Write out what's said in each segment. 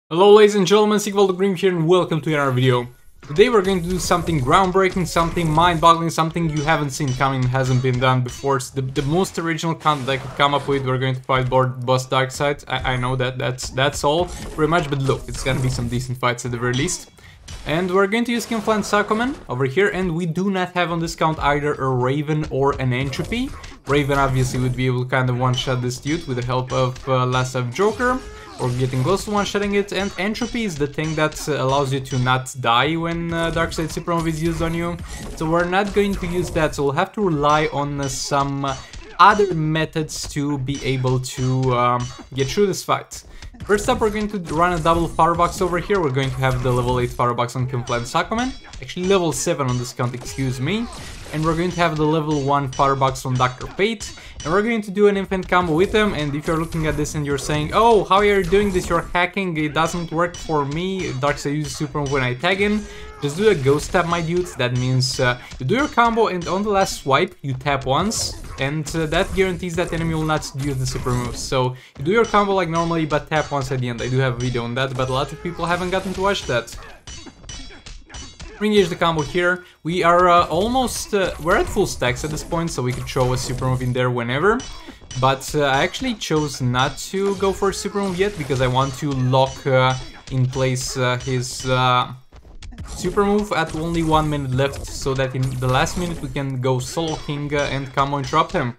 Hello ladies and gentlemen, Sigval the Grim here and welcome to another video. Today we're going to do something groundbreaking, something mind-boggling, something you haven't seen coming, hasn't been done before. It's the most original content I could come up with. We're going to fight boss Darkseid. I know that's all, pretty much, but look, it's gonna be some decent fights at the very least. And we're going to use Skinfly and Psychoman over here, and we do not have on this count either a Raven or an Entropy. Raven obviously would be able to kind of one-shot this dude with the help of Last of Joker, or getting close to one-shotting it, and Entropy is the thing that allows you to not die when Darkseid Supermove is used on you. So we're not going to use that, so we'll have to rely on some other methods to be able to get through this fight. First up, we're going to run a double firebox over here. We're going to have the level 8 firebox on Skinfly and Psychoman, actually level 7 on this count, excuse me. And we're going to have the level 1 firebox on Dr. Fate, and we're going to do an infinite combo with them. And if you're looking at this and you're saying, oh, how are you doing this, you're hacking, it doesn't work for me, Darkseid uses super move when I tag in, just do a ghost tap, my dudes. That means you do your combo and on the last swipe you tap once, and that guarantees that enemy will not use the super moves. So you do your combo like normally but tap once at the end. I do have a video on that, but a lot of people haven't gotten to watch that. Re-engage the combo here. We are almost, we're at full stacks at this point, so we could throw a super move in there whenever. But I actually chose not to go for a super move yet, because I want to lock in place his super move at only 1 minute left, so that in the last minute we can go solo king and combo interrupt him.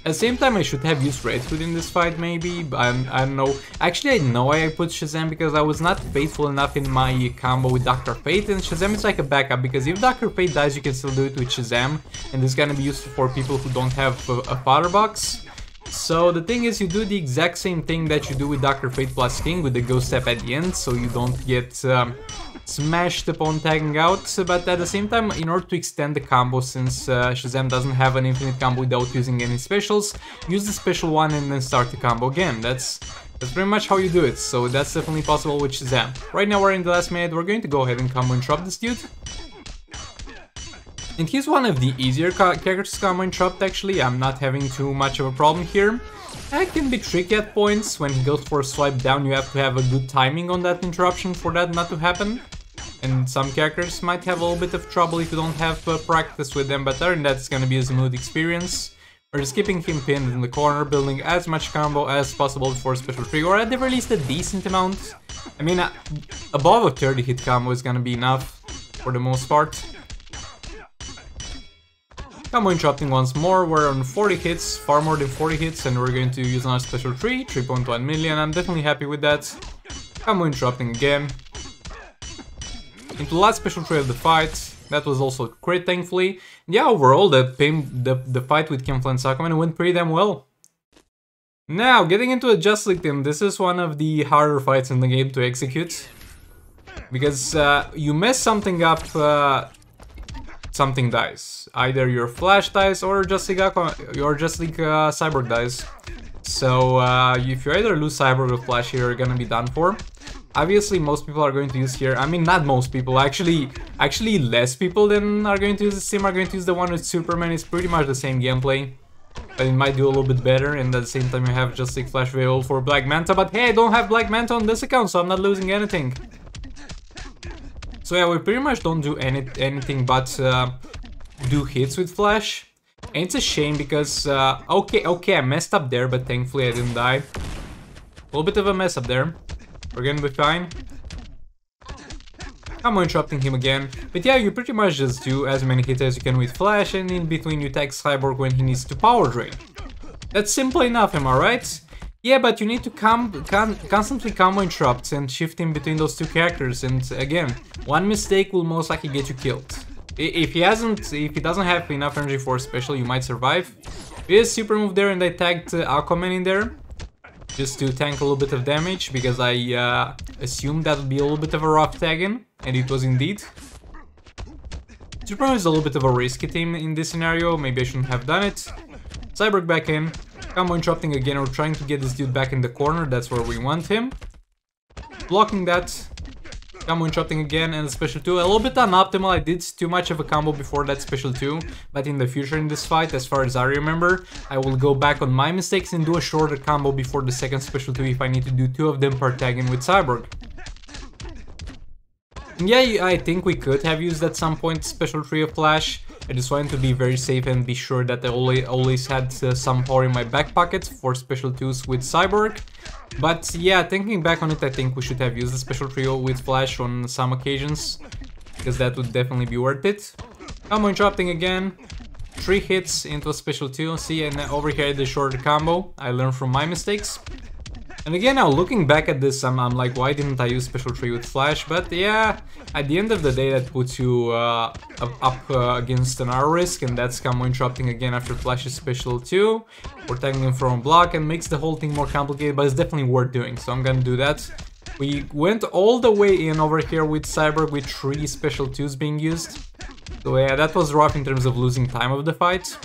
At the same time, I should have used Red Hood in this fight, maybe. I don't know. Actually, I know I put Shazam because I was not faithful enough in my combo with Dr. Fate, and Shazam is like a backup, because if Dr. Fate dies, you can still do it with Shazam, and this is gonna be useful for people who don't have a fodder box. So the thing is, you do the exact same thing that you do with Dr. Fate plus King with the Ghost Step at the end, so you don't get smashed upon tagging out, but at the same time, in order to extend the combo, since Shazam doesn't have an infinite combo without using any specials, use the special one and then start the combo again. That's pretty much how you do it, so that's definitely possible with Shazam. Right now we're in the last minute, we're going to go ahead and combo interrupt this dude. And he's one of the easier characters to combo interrupt, actually. I'm not having too much of a problem here. That can be tricky at points. When he goes for a swipe down, you have to have a good timing on that interruption for that not to happen. And some characters might have a little bit of trouble if you don't have practice with them, but other than that, it's gonna be a smooth experience. We're just keeping him pinned in the corner, building as much combo as possible before special trigger, or at the very least a decent amount. I mean, above a 30 hit combo is gonna be enough for the most part. Combo interrupting once more. We're on 40 hits, far more than 40 hits, and we're going to use our special tree, 3.1 million. I'm definitely happy with that. Combo interrupting again. Into the last special tree of the fight. That was also a crit, thankfully. Yeah, overall, the fight with Skinfly and Psychoman went pretty damn well. Now, getting into a Just League team, this is one of the harder fights in the game to execute. Because you mess something up, something dies. Either your Flash dies or Just League Cyborg dies. So if you either lose Cyborg or Flash here, you're gonna be done for. Obviously, most people are going to use here. I mean, not most people. Actually, less people than are going to use this team are going to use the one with Superman. It's pretty much the same gameplay, but it might do a little bit better. And at the same time, you have just like Flash available for Black Manta. But hey, I don't have Black Manta on this account, so I'm not losing anything. So yeah, we pretty much don't do anything but do hits with Flash. And it's a shame because, okay, I messed up there, but thankfully I didn't die. A little bit of a mess up there. We're gonna be fine. I'm interrupting him again. But yeah, you pretty much just do as many hits as you can with Flash, and in between you tag Cyborg when he needs to power drain. That's simple enough, am I right? Yeah, but you need to constantly combo interrupt and shift in between those two characters, and again, one mistake will most likely get you killed. If he doesn't have enough energy for a special, you might survive. We had a super move there, and I tagged Aquaman in there, just to tank a little bit of damage, because I assumed that would be a little bit of a rough tag-in, and it was indeed. Super move is a little bit of a risky team in this scenario, maybe I shouldn't have done it. Cyborg back in. Combo interrupting again, we're trying to get this dude back in the corner, that's where we want him. Blocking that. Combo interrupting again, and special 2, a little bit unoptimal. I did too much of a combo before that special 2, but in the future in this fight, as far as I remember, I will go back on my mistakes and do a shorter combo before the second special 2 if I need to do 2 of them per tag in with Cyborg. Yeah, I think we could have used at some point special trio flash. I just wanted to be very safe and be sure that I always had some power in my back pocket for special 2s with Cyborg. But yeah, thinking back on it, I think we should have used the special trio with flash on some occasions, because that would definitely be worth it. Combo interrupting again. 3 hits into a special 2. See, and over here the shorter combo. I learned from my mistakes. And again, now looking back at this, I'm like, why didn't I use special 3 with flash? But yeah, at the end of the day, that puts you up against an R risk, and that's combo interrupting again after flash's special 2. We're tagging him from block and makes the whole thing more complicated, but it's definitely worth doing, so I'm gonna do that. We went all the way in over here with Cyborg with 3 special 2s being used. So yeah, that was rough in terms of losing time of the fight.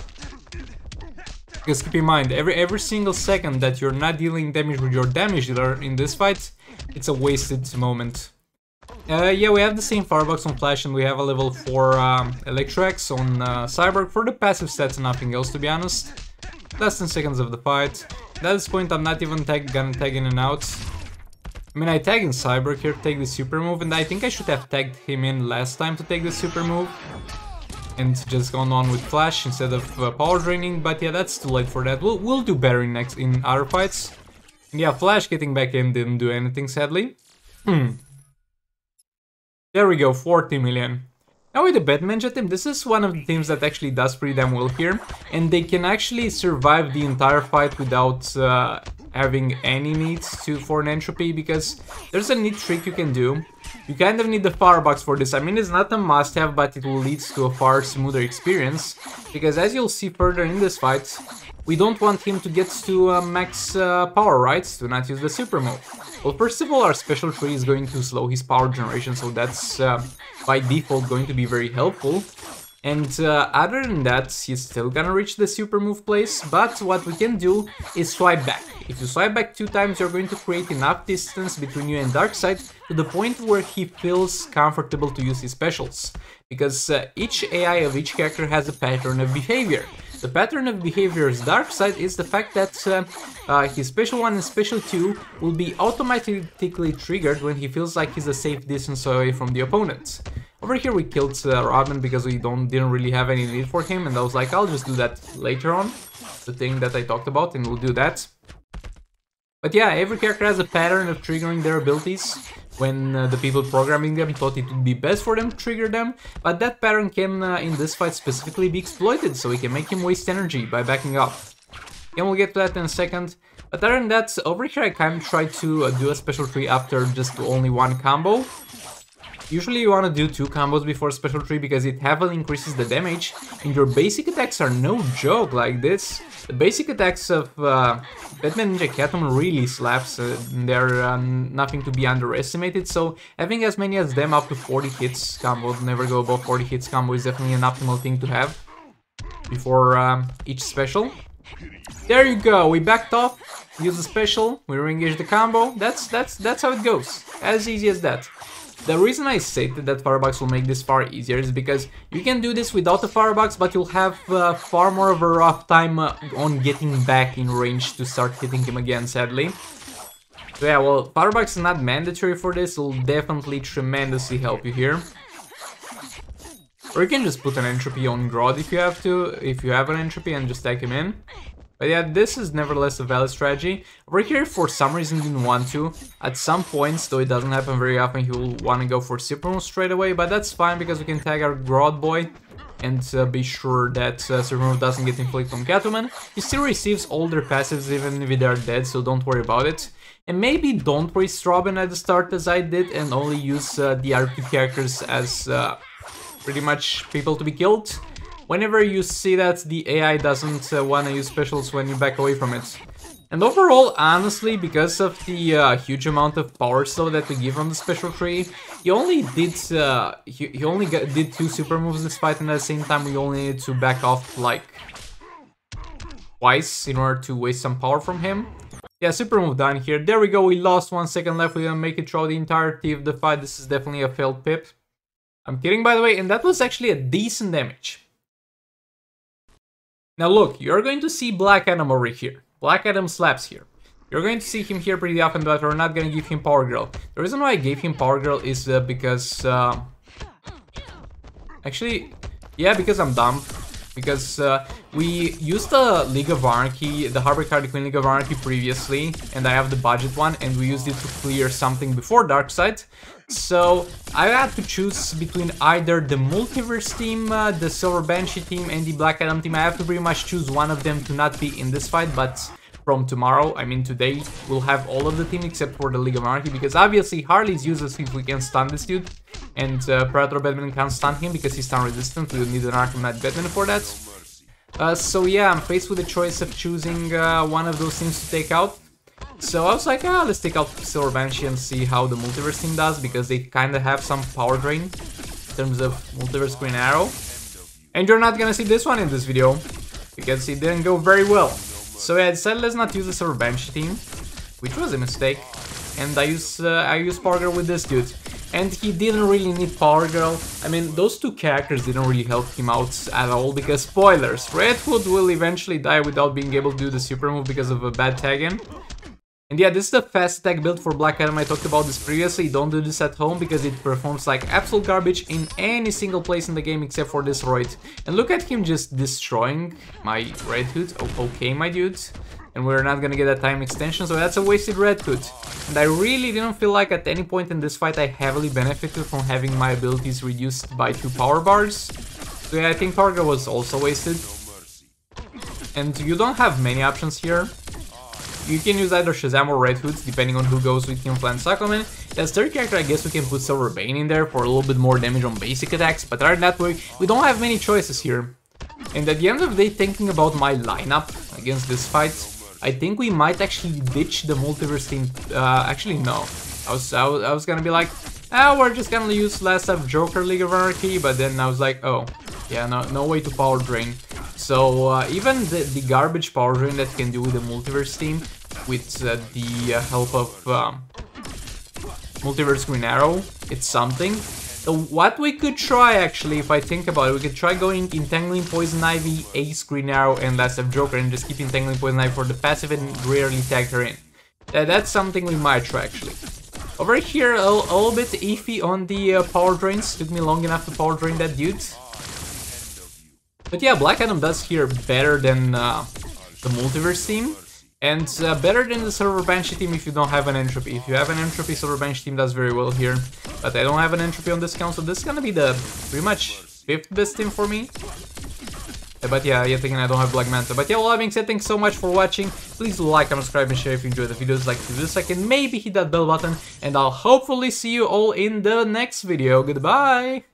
Because keep in mind, every single second that you're not dealing damage with your damage dealer in this fight, it's a wasted moment. Yeah, we have the same firebox on Flash and we have a level 4 Electro-X on Cyborg for the passive stats and nothing else, to be honest. Less than seconds of the fight. At this point, I'm not even gonna tag in and out. I mean, I tag in Cyborg here to take the super move, and I think I should have tagged him in last time to take the super move. And just gone on with flash instead of power draining, but yeah, that's too late for that. We'll do better in other fights. Yeah, flash getting back in didn't do anything, sadly. There we go, 40 million. Now with the Batman team, this is one of the teams that actually does pretty damn well here, and they can actually survive the entire fight without having any need for an entropy, because there's a neat trick you can do. You kind of need the firebox for this. I mean, it's not a must-have, but it will lead to a far smoother experience, because as you'll see further in this fight, we don't want him to get to max power, right? To not use the super move. Well, first of all, our special tree is going to slow his power generation, so that's by default going to be very helpful. And other than that, he's still gonna reach the super move place, but what we can do is swipe back. If you swipe back 2 times, you're going to create enough distance between you and Darkseid to the point where he feels comfortable to use his specials. Because each AI of each character has a pattern of behavior. The pattern of behavior's Darkseid is the fact that his special 1 and special 2 will be automatically triggered when he feels like he's a safe distance away from the opponent. Over here we killed Rodman because we didn't really have any need for him, and I was like, I'll just do that later on, the thing that I talked about, and we'll do that. But yeah, every character has a pattern of triggering their abilities when the people programming them thought it would be best for them to trigger them, but that pattern can, in this fight specifically, be exploited, so we can make him waste energy by backing up. And we'll get to that in a second. But other than that, over here I kind of tried to do a special tree after just only 1 combo. Usually you want to do 2 combos before special tree because it heavily increases the damage, and your basic attacks are no joke like this. The basic attacks of Batman Ninja Catwoman really slaps, they're nothing to be underestimated, so having as many as them up to 40 hits combo, never go above 40 hits combo, is definitely an optimal thing to have before each special. There you go, we backed off, use the special, we re-engage the combo, that's how it goes, as easy as that. The reason I stated that firebox will make this far easier is because you can do this without the firebox, but you'll have far more of a rough time on getting back in range to start hitting him again, sadly. So yeah, well, firebox is not mandatory for this, it will definitely tremendously help you here. Or you can just put an entropy on Grodd if you have to, if you have an entropy, and just tag him in. But yeah, this is nevertheless a valid strategy. Over here, for some reason, didn't want to. At some points, though it doesn't happen very often, he will want to go for super move straight away, but that's fine because we can tag our Grodd boy and be sure that super move doesn't get inflicted on Catwoman. He still receives all their passives even if they are dead, so don't worry about it. And maybe don't waste Robin at the start as I did and only use the other 2 characters as pretty much people to be killed. Whenever you see that the AI doesn't want to use specials when you back away from it. And overall, honestly, because of the huge amount of power slow that we give on the special tree, he only did did 2 super moves this fight, and at the same time we only needed to back off like twice in order to waste some power from him. Yeah, super move done here. There we go, we lost 1 second left. We didn't make it throughout the entirety of the fight. This is definitely a failed pip. I'm kidding, by the way, and that was actually a decent damage. Now look, you're going to see Black Adam over here. Black Adam slaps here. You're going to see him here pretty often, but we're not gonna give him Power Girl. The reason why I gave him Power Girl is because... actually, yeah, because I'm dumb. Because we used the League of Anarchy, the Harbor Harley Quinn League of Anarchy previously, and I have the budget one, and we used it to clear something before Darkseid. So I had to choose between either the Multiverse team, the Silver Banshee team, and the Black Adam team. I have to pretty much choose one of them to not be in this fight, but from tomorrow, I mean today, we'll have all of the team except for the League of Anarchy, because obviously Harley's useless if we can stun this dude, and Predator Batman can't stun him because he's stun resistant. We will need an Arkham Knight Batman for that. So yeah, I'm faced with the choice of choosing one of those teams to take out. So I was like, let's take out Silver Banshee and see how the Multiverse team does, because they kind of have some power drain in terms of Multiverse Green Arrow. And you're not gonna see this one in this video, because it didn't go very well. So yeah, I decided let's not use the Silver Banshee team, which was a mistake, and I used Power Girl with this dude. And he didn't really need Power Girl. I mean, those two characters didn't really help him out at all, because spoilers, Red Hood will eventually die without being able to do the super move because of a bad tag-in. And yeah, this is the fast attack build for Black Adam. I talked about this previously. Don't do this at home because it performs like absolute garbage in any single place in the game except for this Roid. And look at him just destroying my Red Hood. Oh, okay, my dude. And we're not gonna get that time extension, so that's a wasted Red Hood. And I really didn't feel like at any point in this fight I heavily benefited from having my abilities reduced by 2 power bars. So yeah, I think Power Girl was also wasted. And you don't have many options here. You can use either Shazam or Red Hood, depending on who goes with King Flan Suckleman. As third character, I guess we can put Silver Bane in there for a little bit more damage on basic attacks, but other than that, we don't have many choices here. And at the end of the day, thinking about my lineup against this fight, I think we might actually ditch the Multiverse team. Actually, no. I was gonna be like, we're just gonna use Last of Joker League of Anarchy, but then I was like, oh, yeah, no way to power drain. So even the garbage power drain that you can do with the Multiverse team, with the help of Multiverse Green Arrow, it's something. So what we could try, actually, if I think about it, we could try going Entangling Poison Ivy, Ace Green Arrow, and Last of Joker, and just keep Entangling Poison Ivy for the passive and rarely tag her in. That's something we might try, actually. Over here, a little bit iffy on the power drains. Took me long enough to power drain that dude. But yeah, Black Adam does here better than the Multiverse team. And better than the Silver Banshee team if you don't have an Entropy. If you have an Entropy, Silver Banshee team does very well here. But I don't have an Entropy on this count, so this is gonna be the pretty much 5th best team for me. But yeah, yet again I don't have Black Manta. But yeah, all that being said, thanks so much for watching. Please do like, comment, subscribe, and share if you enjoyed the videos. Like to do this, like, and maybe hit that bell button. And I'll hopefully see you all in the next video. Goodbye!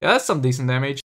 Yeah, that's some decent damage.